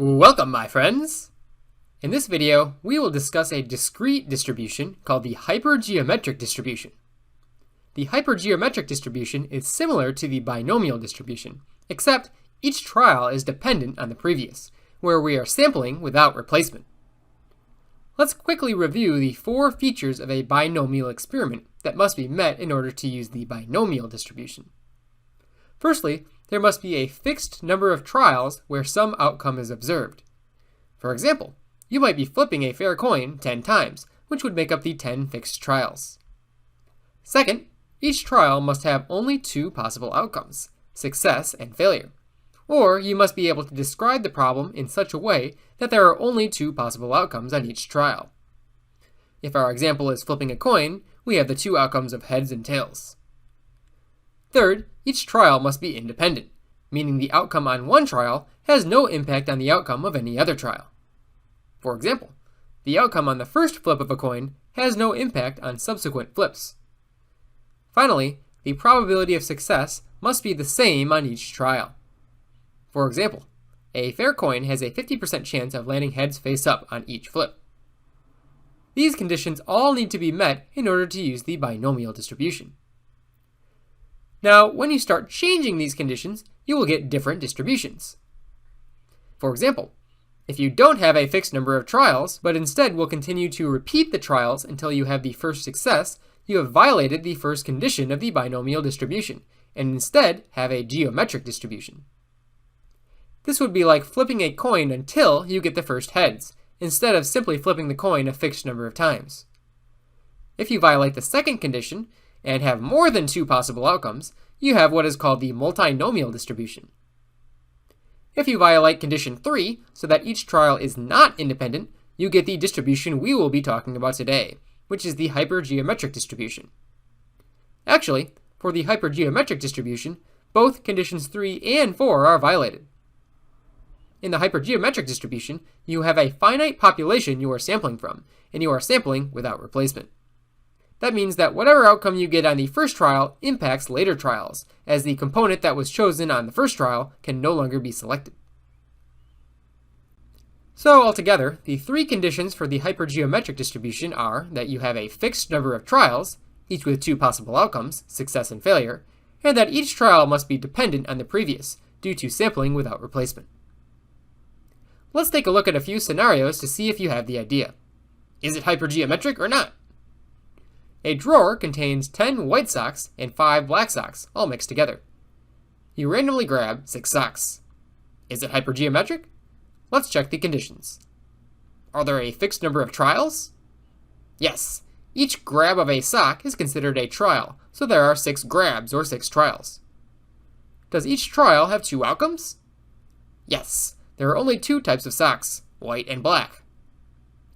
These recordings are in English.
Welcome, my friends! In this video, we will discuss a discrete distribution called the hypergeometric distribution. The hypergeometric distribution is similar to the binomial distribution, except each trial is dependent on the previous, where we are sampling without replacement. Let's quickly review the 4 features of a binomial experiment that must be met in order to use the binomial distribution. Firstly, there must be a fixed number of trials where some outcome is observed. For example, you might be flipping a fair coin 10 times, which would make up the 10 fixed trials. Second, each trial must have only 2 possible outcomes, success and failure. Or you must be able to describe the problem in such a way that there are only 2 possible outcomes on each trial. If our example is flipping a coin, we have the 2 outcomes of heads and tails. Third, each trial must be independent, meaning the outcome on one trial has no impact on the outcome of any other trial. For example, the outcome on the first flip of a coin has no impact on subsequent flips. Finally, the probability of success must be the same on each trial. For example, a fair coin has a 50% chance of landing heads face up on each flip. These conditions all need to be met in order to use the binomial distribution. Now, when you start changing these conditions, you will get different distributions. For example, if you don't have a fixed number of trials, but instead will continue to repeat the trials until you have the first success, you have violated the first condition of the binomial distribution, and instead have a geometric distribution. This would be like flipping a coin until you get the first heads, instead of simply flipping the coin a fixed number of times. If you violate the second condition, and have more than 2 possible outcomes, you have what is called the multinomial distribution. If you violate condition 3, so that each trial is not independent, you get the distribution we will be talking about today, which is the hypergeometric distribution. Actually, for the hypergeometric distribution, both conditions 3 and 4 are violated. In the hypergeometric distribution, you have a finite population you are sampling from, and you are sampling without replacement. That means that whatever outcome you get on the first trial impacts later trials, as the component that was chosen on the first trial can no longer be selected. So altogether, the 3 conditions for the hypergeometric distribution are that you have a fixed number of trials, each with 2 possible outcomes, success and failure, and that each trial must be dependent on the previous, due to sampling without replacement. Let's take a look at a few scenarios to see if you have the idea. Is it hypergeometric or not? A drawer contains 10 white socks and 5 black socks, all mixed together. You randomly grab 6 socks. Is it hypergeometric? Let's check the conditions. Are there a fixed number of trials? Yes, each grab of a sock is considered a trial, so there are 6 grabs or 6 trials. Does each trial have 2 outcomes? Yes, there are only 2 types of socks, white and black.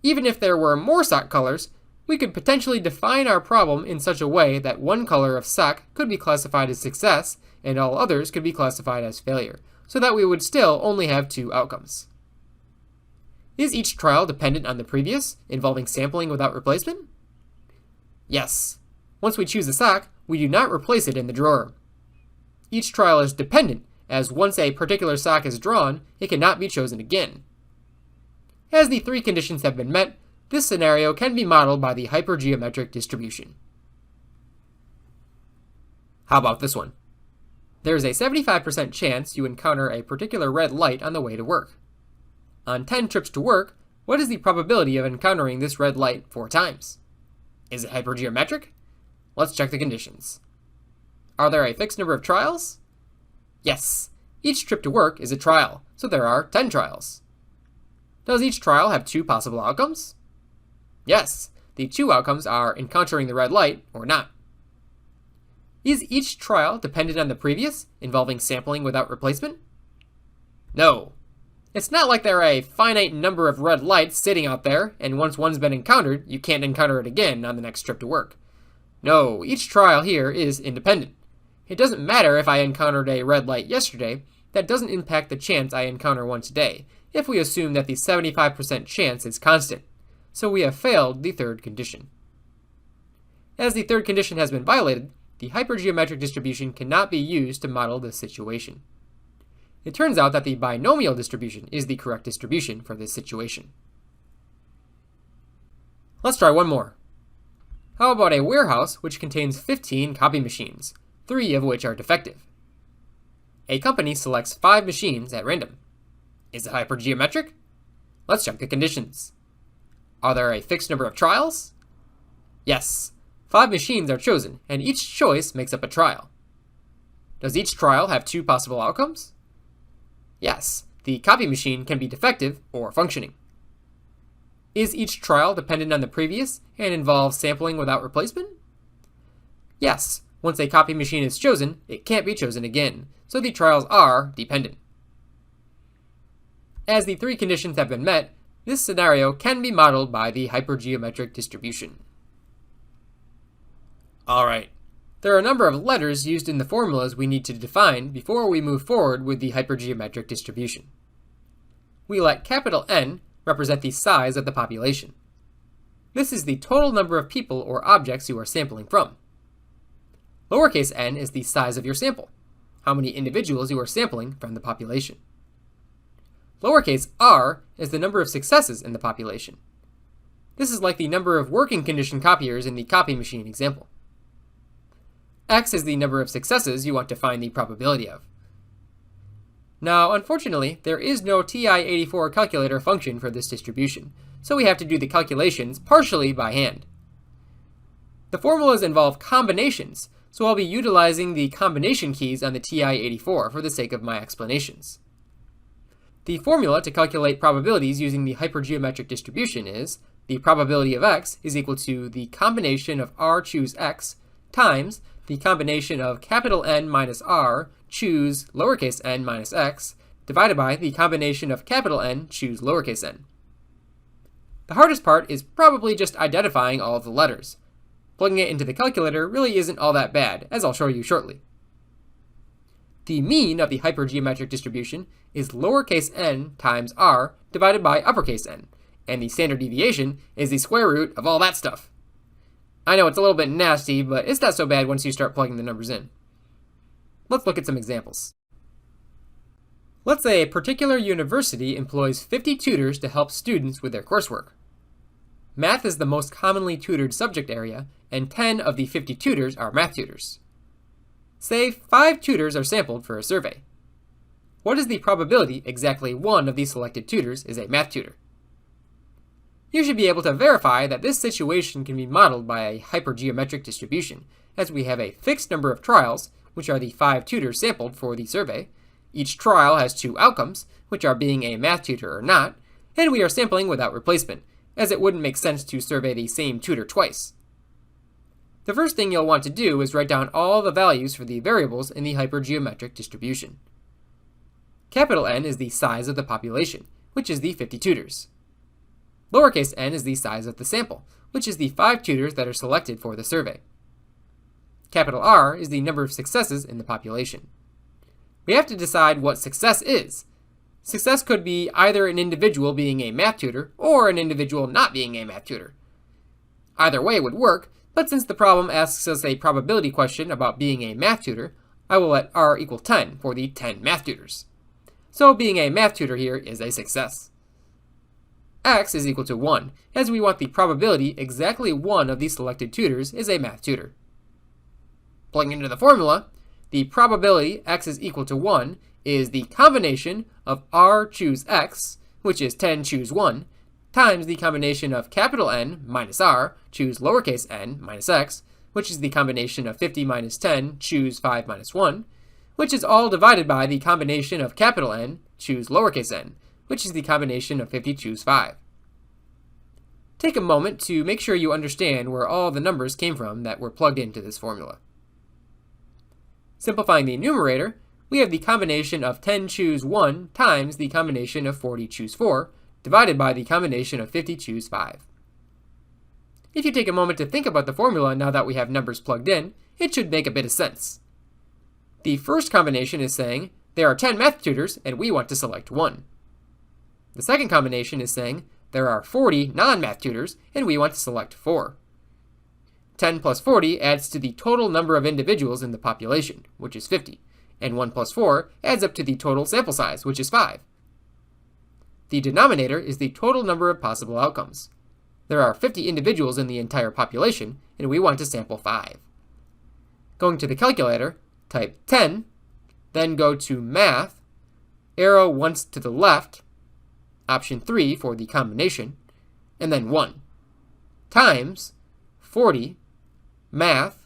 Even if there were more sock colors, we could potentially define our problem in such a way that one color of sock could be classified as success and all others could be classified as failure, so that we would still only have 2 outcomes. Is each trial dependent on the previous, involving sampling without replacement? Yes. Once we choose a sock, we do not replace it in the drawer. Each trial is dependent, as once a particular sock is drawn, it cannot be chosen again. As the 3 conditions have been met, this scenario can be modeled by the hypergeometric distribution. How about this one? There is a 75% chance you encounter a particular red light on the way to work. On 10 trips to work, what is the probability of encountering this red light 4 times? Is it hypergeometric? Let's check the conditions. Are there a fixed number of trials? Yes, each trip to work is a trial, so there are 10 trials. Does each trial have 2 possible outcomes? Yes, the 2 outcomes are encountering the red light or not. Is each trial dependent on the previous, involving sampling without replacement? No. It's not like there are a finite number of red lights sitting out there, and once one's been encountered, you can't encounter it again on the next trip to work. No, each trial here is independent. It doesn't matter if I encountered a red light yesterday, that doesn't impact the chance I encounter one today, if we assume that the 75% chance is constant. So we have failed the 3rd condition. As the 3rd condition has been violated, the hypergeometric distribution cannot be used to model this situation. it turns out that the binomial distribution is the correct distribution for this situation. Let's try one more. How about a warehouse which contains 15 copy machines, 3 of which are defective? A company selects 5 machines at random. Is it hypergeometric? Let's check the conditions. Are there a fixed number of trials? Yes, 5 machines are chosen, and each choice makes up a trial. Does each trial have 2 possible outcomes? Yes, the copy machine can be defective or functioning. Is each trial dependent on the previous and involves sampling without replacement? Yes, once a copy machine is chosen, it can't be chosen again, so the trials are dependent. As the 3 conditions have been met, this scenario can be modeled by the hypergeometric distribution. Alright, there are a number of letters used in the formulas we need to define before we move forward with the hypergeometric distribution. We let capital N represent the size of the population. This is the total number of people or objects you are sampling from. Lowercase n is the size of your sample, how many individuals you are sampling from the population. Lowercase r is the number of successes in the population. This is like the number of working condition copiers in the copy machine example. X is the number of successes you want to find the probability of. Now, unfortunately, there is no TI-84 calculator function for this distribution, so we have to do the calculations partially by hand. The formulas involve combinations, so I'll be utilizing the combination keys on the TI-84 for the sake of my explanations. The formula to calculate probabilities using the hypergeometric distribution is the probability of x is equal to the combination of r choose x times the combination of capital N minus r choose lowercase n minus x divided by the combination of capital N choose lowercase n. The hardest part is probably just identifying all of the letters. Plugging it into the calculator really isn't all that bad, as I'll show you shortly. The mean of the hypergeometric distribution is lowercase n times r divided by uppercase N, and the standard deviation is the square root of all that stuff. I know it's a little bit nasty, but it's not so bad once you start plugging the numbers in. Let's look at some examples. Let's say a particular university employs 50 tutors to help students with their coursework. Math is the most commonly tutored subject area, and 10 of the 50 tutors are math tutors. Say 5 tutors are sampled for a survey. What is the probability exactly one of the selected tutors is a math tutor? You should be able to verify that this situation can be modeled by a hypergeometric distribution, as we have a fixed number of trials, which are the 5 tutors sampled for the survey. Each trial has 2 outcomes, which are being a math tutor or not, and we are sampling without replacement, as it wouldn't make sense to survey the same tutor twice. The first thing you'll want to do is write down all the values for the variables in the hypergeometric distribution. Capital N is the size of the population, which is the 50 tutors. Lowercase n is the size of the sample, which is the 5 tutors that are selected for the survey. Capital R is the number of successes in the population. We have to decide what success is. Success could be either an individual being a math tutor or an individual not being a math tutor. Either way would work, but since the problem asks us a probability question about being a math tutor, I will let R equal 10 for the 10 math tutors. So being a math tutor here is a success. X is equal to 1, as we want the probability exactly one of the selected tutors is a math tutor. Plugging into the formula, the probability x is equal to 1 is the combination of r choose x, which is 10 choose 1, times the combination of capital N minus r choose lowercase n minus x, which is the combination of 50 minus 10 choose 5 minus 1, which is all divided by the combination of capital N choose lowercase n, which is the combination of 50 choose 5. Take a moment to make sure you understand where all the numbers came from that were plugged into this formula. Simplifying the numerator, we have the combination of 10 choose 1 times the combination of 40 choose 4, divided by the combination of 50 choose 5. If you take a moment to think about the formula now that we have numbers plugged in, it should make a bit of sense. The first combination is saying there are 10 math tutors and we want to select 1. The second combination is saying there are 40 non-math tutors and we want to select 4. 10 plus 40 adds to the total number of individuals in the population, which is 50, and 1 plus 4 adds up to the total sample size, which is 5. The denominator is the total number of possible outcomes. There are 50 individuals in the entire population, and we want to sample 5. Going to the calculator, type 10, then go to Math, arrow once to the left, option 3 for the combination, and then 1, times 40, Math,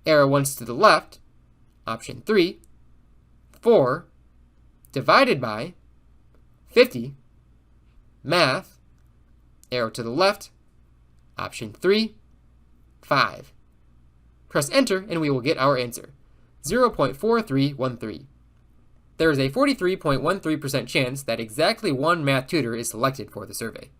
arrow once to the left, option 3, 4, divided by 50, Math, arrow to the left, option 3, 5. Press enter and we will get our answer, 0.4313. There is a 43.13% chance that exactly one math tutor is selected for the survey.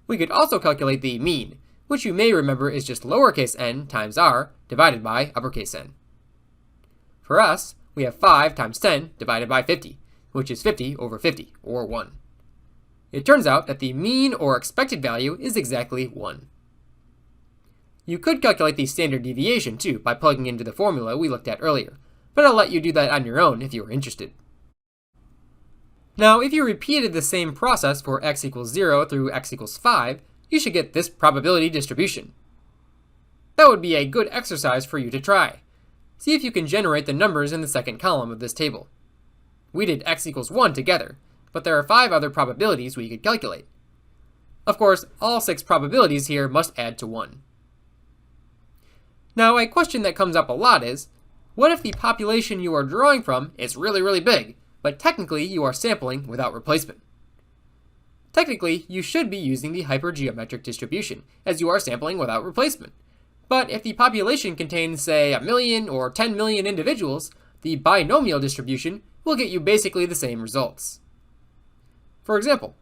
We could also calculate the mean, which you may remember is just lowercase n times r divided by uppercase N. For us, we have 5 times 10 divided by 50, which is 50 over 50, or 1. It turns out that the mean or expected value is exactly 1. You could calculate the standard deviation too by plugging into the formula we looked at earlier, but I'll let you do that on your own if you are interested. Now, if you repeated the same process for x equals 0 through x equals 5, you should get this probability distribution. That would be a good exercise for you to try. See if you can generate the numbers in the second column of this table. We did x equals 1 together, but there are 5 other probabilities we could calculate. Of course, all 6 probabilities here must add to 1. Now, a question that comes up a lot is, what if the population you are drawing from is really big, but technically you are sampling without replacement? Technically, you should be using the hypergeometric distribution, as you are sampling without replacement. But if the population contains, say, 1 million or 10 million individuals, the binomial distribution will get you basically the same results. For example,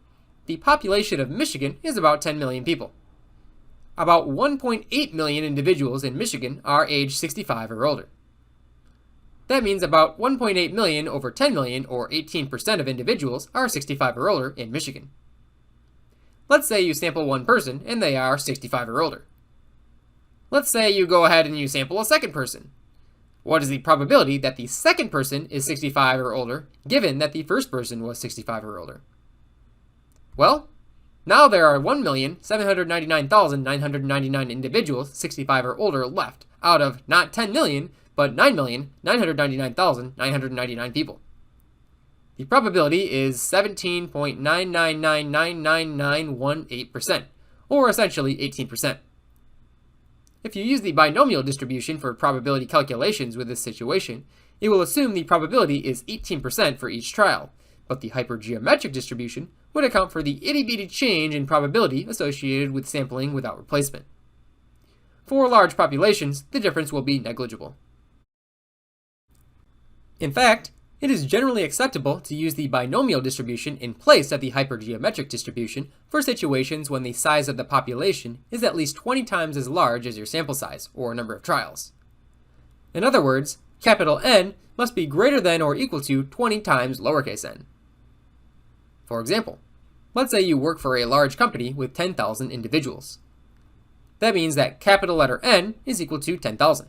the population of Michigan is about 10 million people. About 1.8 million individuals in Michigan are age 65 or older. That means about 1.8 million over 10 million, or 18% of individuals, are 65 or older in Michigan. Let's say you sample one person and they are 65 or older. Let's say you go ahead and you sample a second person. What is the probability that the second person is 65 or older, given that the first person was 65 or older? Well, now there are 1,799,999 individuals 65 or older left, out of not 10 million, but 9,999,999 people. The probability is 17.9999918%, or essentially 18%. If you use the binomial distribution for probability calculations with this situation, it will assume the probability is 18% for each trial, but the hypergeometric distribution would account for the itty-bitty change in probability associated with sampling without replacement. For large populations, the difference will be negligible. In fact, it is generally acceptable to use the binomial distribution in place of the hypergeometric distribution for situations when the size of the population is at least 20 times as large as your sample size, or number of trials. In other words, capital N must be greater than or equal to 20 times lowercase n. For example, let's say you work for a large company with 10,000 individuals. That means that capital letter N is equal to 10,000.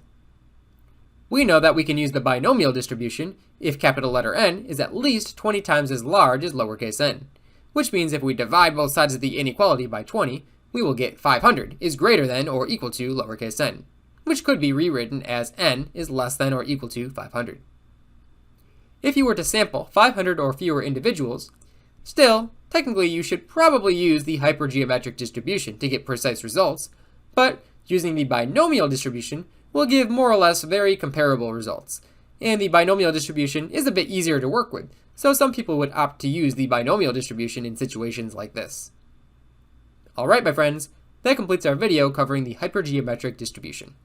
We know that we can use the binomial distribution if capital letter N is at least 20 times as large as lowercase n, which means if we divide both sides of the inequality by 20, we will get 500 is greater than or equal to lowercase n, which could be rewritten as n is less than or equal to 500. If you were to sample 500 or fewer individuals, still, technically you should probably use the hypergeometric distribution to get precise results, but using the binomial distribution will give more or less very comparable results, and the binomial distribution is a bit easier to work with, so some people would opt to use the binomial distribution in situations like this. Alright my friends, that completes our video covering the hypergeometric distribution.